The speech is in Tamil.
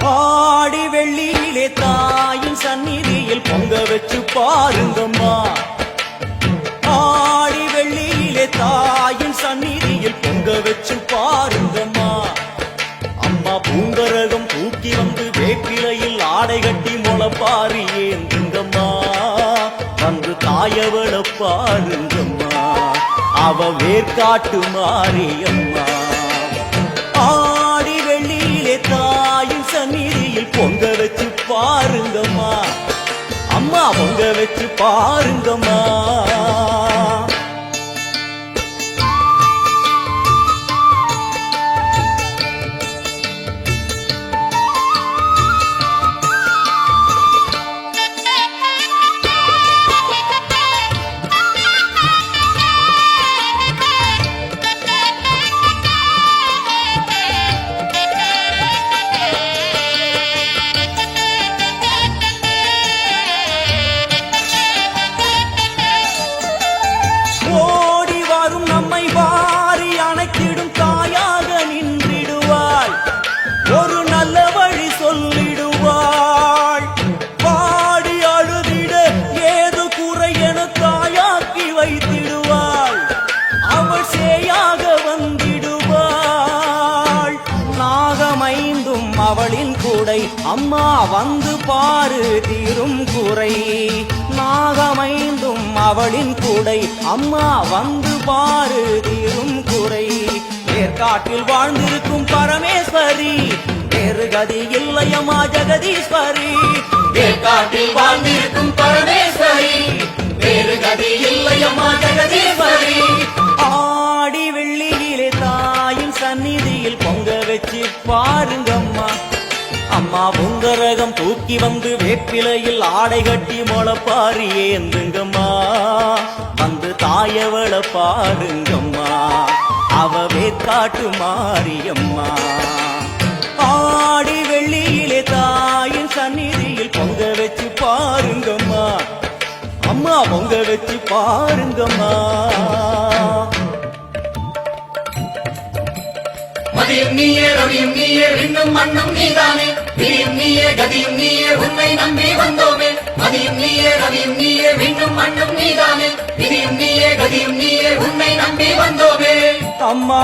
ஆடி வெள்ளியிலே தாயின் சந்நிதியில் பொங்க வச்சு பாருங்கம்மா. ஆடி வெள்ளியிலே தாயின் சந்நிதியில் பொங்க வச்சு பாருங்கம்மா. அம்மா பூங்கரகம் தூக்கி வந்து வேப்பிலையில் ஆடை கட்டி முளப்பாரி ஏந்துங்கம்மா. வந்து தாயவள பாருங்கம்மா, அவ வேர்காட்டு மாரியம்மா. ஆடி வெள்ளியிலே தாயின் சந்நிதியில் பொங்க வச்சு பாருங்கம்மா. அம்மா பொங்க வச்சு பாருங்கம்மா. ஓடி வரும் நம்மை வாரி அணைக்கிடும் தாயாக நின்றிடுவாள். ஒரு நல்ல வழி சொல்லிடுவாள். பாடி அழுதிட ஏது குறை என தாயாக்கி வைத்திடுவாள். அவள் சேயாக வந்திடுவாள். நாகமைந்தும் அவளின் கூடை, அம்மா வந்து பாரு தீரும் குறை. நாகமைந்தும் அவளின் கூடை, அம்மா வந்து பாரு தீரும் குறை. வேர்காட்டில் வாழ்ந்திருக்கும் பரமேஸ்வரி, வேறு கதி இல்லையம்மா ஜெகதீஸ்வரி. வேர்காட்டில் வாழ்ந்திருக்கும் பரமேஸ்வரி, வேறு கதி இல்லையம்மா ஜெகதீஸ்வரி. ஆடி வெள்ளியிலே தாயின் சந்நிதியில் பொங்க வச்சு பாருங்கம்மா. அம்மா பொங்கரகம் தூக்கி வந்து வேப்பிலையில் ஆடை கட்டி முளப்பாரி ஏந்துங்கம்மா. வந்து தாயவள பாருங்கம்மா, அவ வேர்காட்டு மாரியம்மா. ஆடி வெள்ளியிலே தாயின் சந்நிதியில் பொங்க வச்சு பாருங்கம்மா. அம்மா பொங்க வச்சு பாருங்கம்மா. மதியும் நீயே ரவியும் நீயே விண்ணும் மண்ணும் நீதானே. விதியும் நீயே கதியும் நீயே உன்னை நம்பி வந்தோமே. மதியும் நீயே ரவியும் நீயே விண்ணும் மண்ணும் நீதானே. விதியும் நீயே கதியும் நீயே உன்னை நம்பி வந்தோமே. அம்மா